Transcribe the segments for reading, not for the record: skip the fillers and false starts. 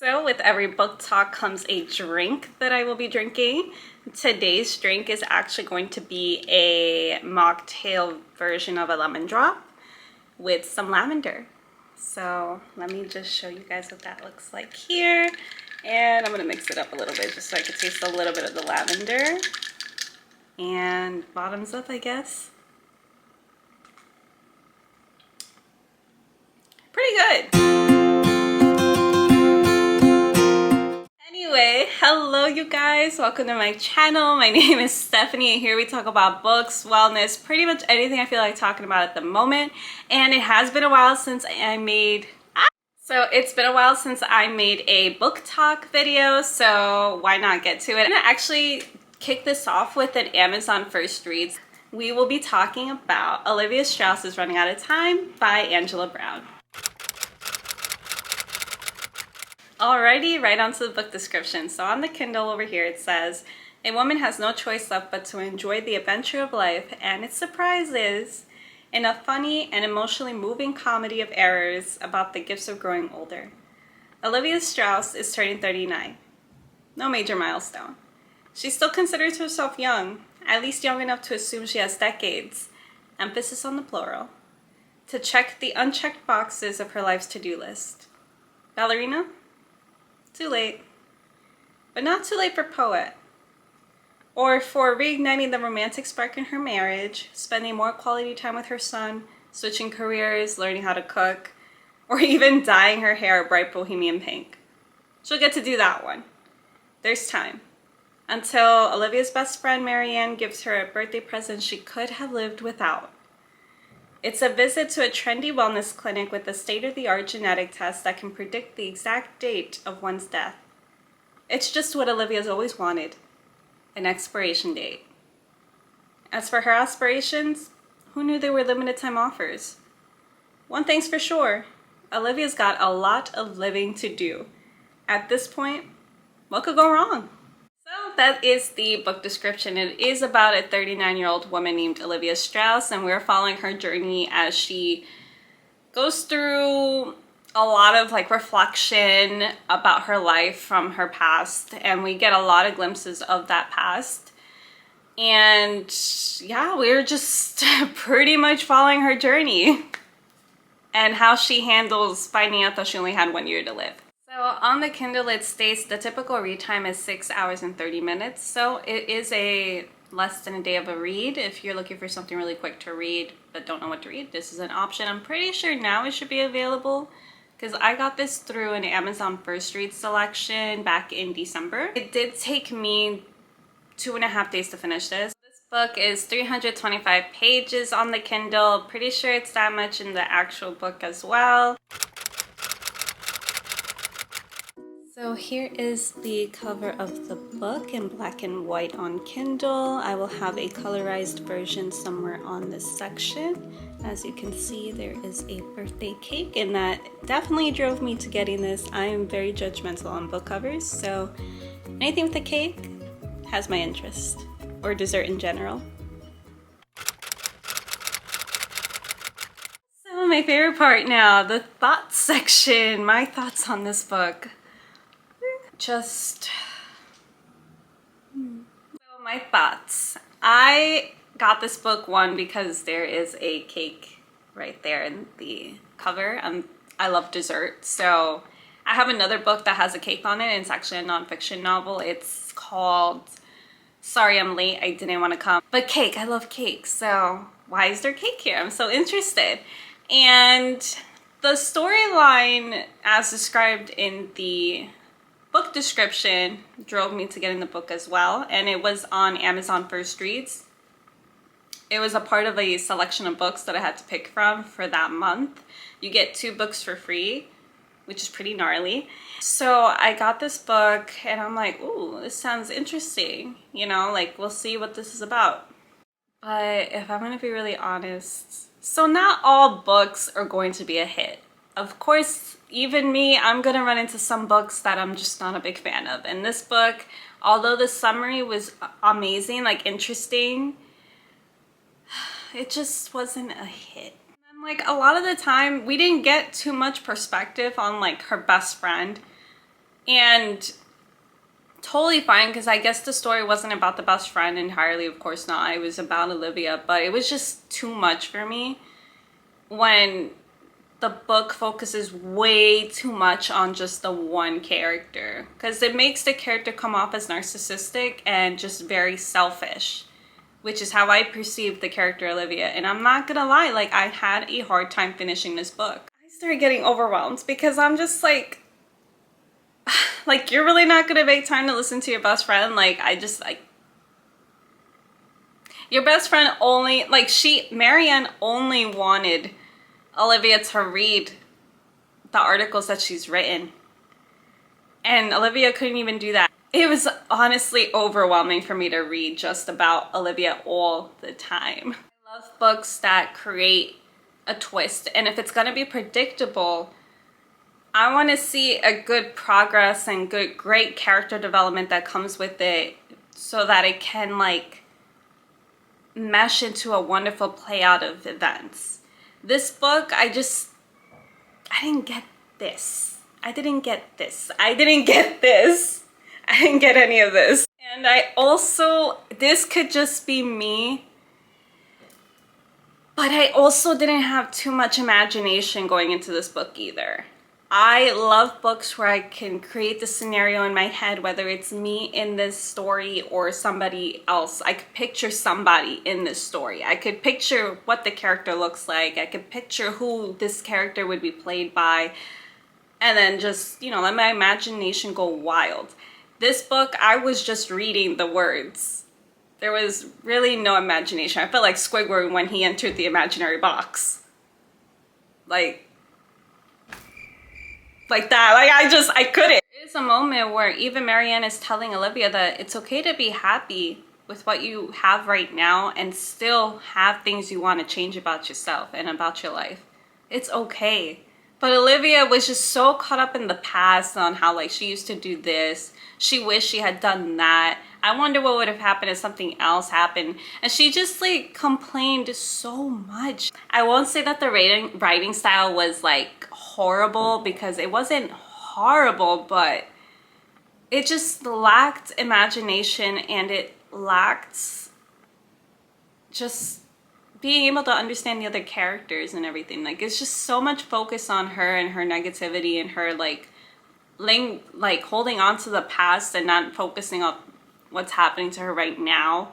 So with every book talk comes a drink that I will be drinking. Today's drink is actually going to be a mocktail version of a lemon drop with some lavender. So let me just show you guys what that looks like here. And I'm gonna mix it up a little bit just so I can taste a little bit of the lavender. And bottoms up, I guess. Pretty good. Anyway, hello you guys, welcome to my channel. My name is Stephanie and here we talk about books, wellness, pretty much anything I feel like talking about at the moment. And it has been a while since it's been a while since I made a book talk video, so why not get to it? I'm gonna actually kick this off with an Amazon First Reads. We will be talking about Olivia Strauss is Running Out of Time by Angela Brown. Alrighty, right onto the book description. So on the Kindle over here it says, a woman has no choice left but to enjoy the adventure of life and its surprises in a funny and emotionally moving comedy of errors about the gifts of growing older. Olivia Strauss is turning 39. No major milestone. She still considers herself young, at least young enough to assume she has decades, emphasis on the plural, to check the unchecked boxes of her life's to-do list. Ballerina? Too late. But not too late for poet. Or for reigniting the romantic spark in her marriage, spending more quality time with her son, switching careers, learning how to cook, or even dyeing her hair a bright bohemian pink. She'll get to do that one. There's time. Until Olivia's best friend Marianne gives her a birthday present she could have lived without. It's a visit to a trendy wellness clinic with a state-of-the-art genetic test that can predict the exact date of one's death. It's just what Olivia's always wanted, an expiration date. As for her aspirations, who knew they were limited time offers? One thing's for sure, Olivia's got a lot of living to do. At this point, what could go wrong? So that is the book description. It is about a 39-year-old woman named Olivia Strauss, and we're following her journey as she goes through a lot of reflection about her life from her past, and we get a lot of glimpses of that past. And yeah, we're just pretty much following her journey and how she handles finding out that she only had 1 year to live. So on the Kindle it states the typical read time is 6 hours and 30 minutes. So it is a less than a day of a read. If you're looking for something really quick to read but don't know what to read, this is an option. I'm pretty sure now it should be available because I got this through an Amazon First Read selection back in December. It did take me 2.5 days to finish this. This book is 325 pages on the Kindle. Pretty sure it's that much in the actual book as well. So here is the cover of the book in black and white on Kindle. I will have a colorized version somewhere on this section. As you can see, there is a birthday cake, and that definitely drove me to getting this. I am very judgmental on book covers, so anything with a cake has my interest, or dessert in general. So my favorite part now, the thoughts section. My thoughts on this book. So my thoughts. I got this book, one, because there is a cake right there in the cover. I love dessert, so I have another book that has a cake on it, and it's actually a nonfiction novel. It's called Sorry I'm Late, I Didn't Want to Come. But cake, I love cake, so why is there cake here? I'm so interested. And the storyline as described in the book description drove me to getting the book as well, and it was on Amazon First Reads. It was a part of a selection of books that I had to pick from for that month. You get 2 books for free, which is pretty gnarly. So I got this book and I'm like, ooh, this sounds interesting. You know, like, we'll see what this is about. But if I'm gonna be really honest, so not all books are going to be a hit. Of course, even me, I'm gonna run into some books that I'm just not a big fan of. And this book, although the summary was amazing, interesting, it just wasn't a hit. And a lot of the time, we didn't get too much perspective on her best friend. And totally fine, because I guess the story wasn't about the best friend entirely, of course not. It was about Olivia, but it was just too much for me when the book focuses way too much on just the one character, because it makes the character come off as narcissistic and just very selfish, which is how I perceived the character Olivia. And I'm not gonna lie, like, I had a hard time finishing this book. I started getting overwhelmed because I'm just like you're really not gonna make time to listen to your best friend? Like, your best friend only, like, Marianne only wanted Olivia to read the articles that she's written, and Olivia couldn't even do that. It was honestly overwhelming for me to read just about Olivia all the time. I love books that create a twist, and if it's gonna be predictable, I want to see a good progress and great character development that comes with it, so that it can, like, mesh into a wonderful play out of events. This book, I didn't get this. I didn't get this. I didn't get this. I didn't get any of this. And this could just be me, but I also didn't have too much imagination going into this book either. I love books where I can create the scenario in my head, whether it's me in this story or somebody else. I could picture somebody in this story. I could picture what the character looks like. I could picture who this character would be played by. And then just, let my imagination go wild. This book, I was just reading the words. There was really no imagination. I felt like Squidward when he entered the imaginary box. Like that. I couldn't. There's a moment where even Marianne is telling Olivia that it's okay to be happy with what you have right now and still have things you want to change about yourself and about your life. It's okay. But Olivia was just so caught up in the past on how, like, she used to do this. She wished she had done that. I wonder what would have happened if something else happened. And she just, like, complained so much. I won't say that the writing style was, like, horrible, because it wasn't horrible, but it just lacked imagination, and it lacked just being able to understand the other characters and everything. Like, it's just so much focus on her and her negativity and her, like holding on to the past and not focusing on what's happening to her right now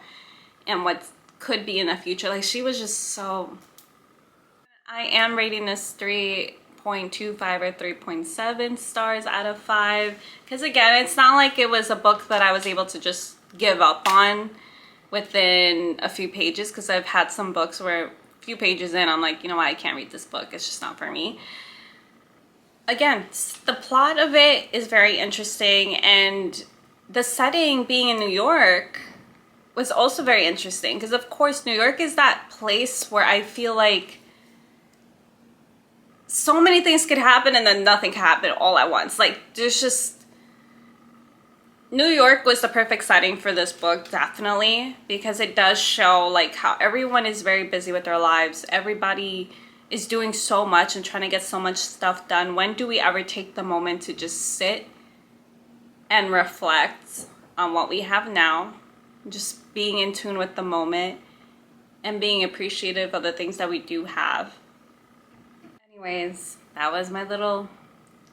and what could be in the future. Like, she was just so... I am rating this 3.25 or 3.7 stars out of 5, because again, it's not like it was a book that I was able to just give up on within a few pages, because I've had some books where a few pages in I'm like, you know what, I can't read this book, it's just not for me. Again, the plot of it is very interesting, and the setting being in New York was also very interesting, because of course New York is that place where I feel like so many things could happen and then nothing could happen all at once. Like, there's just... New York was the perfect setting for this book, definitely, because it does show, like, how everyone is very busy with their lives. Everybody is doing so much and trying to get so much stuff done. When do we ever take the moment to just sit and reflect on what we have now, just being in tune with the moment and being appreciative of the things that we do have? Anyways, that was my little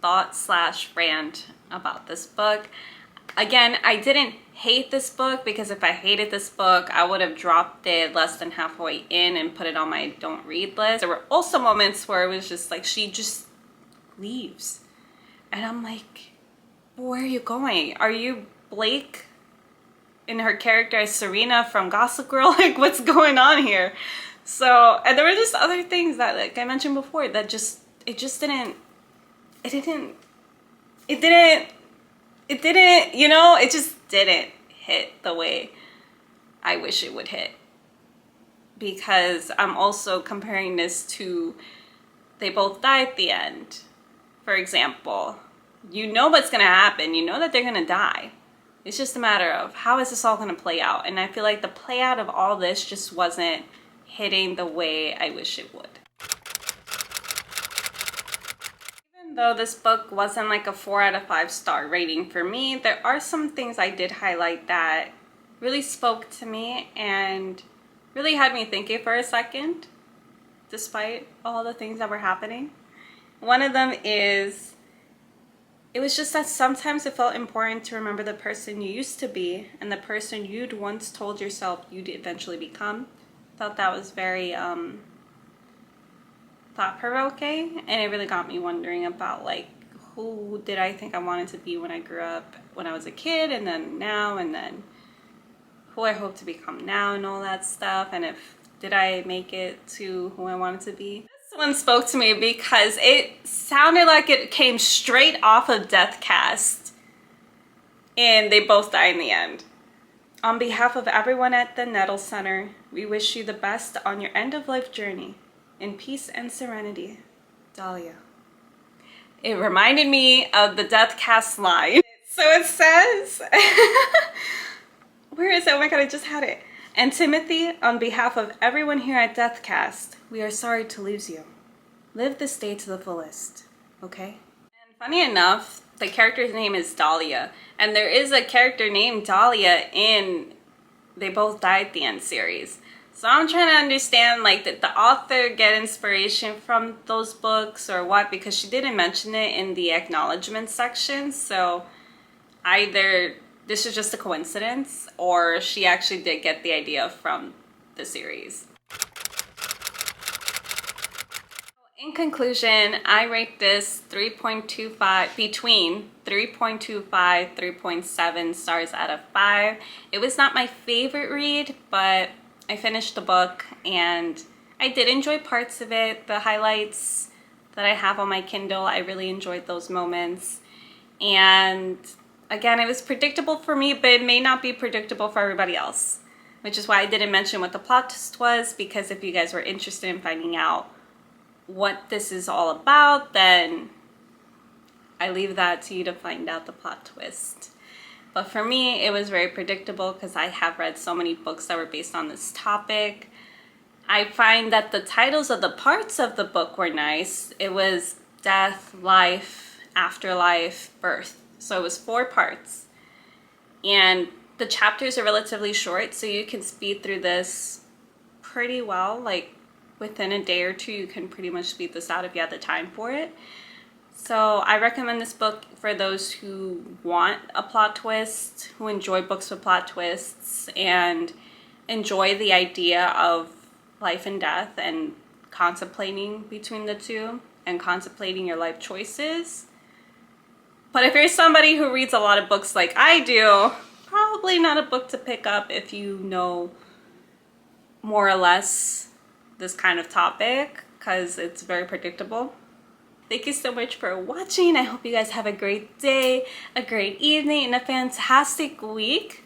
thought / rant about this book. Again, I didn't hate this book, because if I hated this book, I would have dropped it less than halfway in and put it on my don't read list. There were also moments where it was just like, she just leaves. And I'm like, where are you going? Are you Blake in her character as Serena from Gossip Girl? Like, what's going on here? So, and there were just other things that, like I mentioned before, that it didn't, you know, it just didn't hit the way I wish it would hit. Because I'm also comparing this to They Both Die at the End, for example. You know what's going to happen. You know that they're going to die. It's just a matter of how is this all going to play out. And I feel like the play out of all this just wasn't hitting the way I wish it would. Though this book wasn't like a 4 out of 5 star rating for me, there are some things I did highlight that really spoke to me and really had me thinking for a second, despite all the things that were happening. One of them is, it was just that sometimes it felt important to remember the person you used to be and the person you'd once told yourself you'd eventually become. Felt that was very thought-provoking, and it really got me wondering about like, who did I think I wanted to be when I grew up, when I was a kid, and then now, and then who I hope to become now, and all that stuff, and if did I make it to who I wanted to be. This one spoke to me because it sounded like it came straight off of Deathcast, and they both die in the end. On behalf of everyone at the Nettle Center, we wish you the best on your end-of-life journey. In peace and serenity, Dahlia. It reminded me of the Deathcast line. So it says, where is it? Oh my god, I just had it. And Timothy, on behalf of everyone here at Deathcast, we are sorry to lose you. Live this day to the fullest, okay? And funny enough, the character's name is Dahlia. And there is a character named Dahlia in They Both Die at the End series. So I'm trying to understand, like, did the author get inspiration from those books or what? Because she didn't mention it in the acknowledgement section. So either this is just a coincidence or she actually did get the idea from the series. In conclusion, I rate this 3.25, between 3.25, 3.7 stars out of 5. It was not my favorite read, but I finished the book and I did enjoy parts of it. The highlights that I have on my Kindle, I really enjoyed those moments. And again, it was predictable for me, but it may not be predictable for everybody else, which is why I didn't mention what the plot twist was, because if you guys were interested in finding out what this is all about, then I leave that to you to find out the plot twist. But for me, it was very predictable because I have read so many books that were based on this topic. I find that the titles of the parts of the book were nice. It was Death, Life, Afterlife, Birth. So it was 4 parts. And the chapters are relatively short, so you can speed through this pretty well. Like within a day or 2, you can pretty much speed this out if you have the time for it. So I recommend this book for those who want a plot twist, who enjoy books with plot twists, and enjoy the idea of life and death and contemplating between the two and contemplating your life choices. But if you're somebody who reads a lot of books like I do, probably not a book to pick up if you know more or less this kind of topic, because it's very predictable. Thank you so much for watching. I hope you guys have a great day, a great evening, and a fantastic week.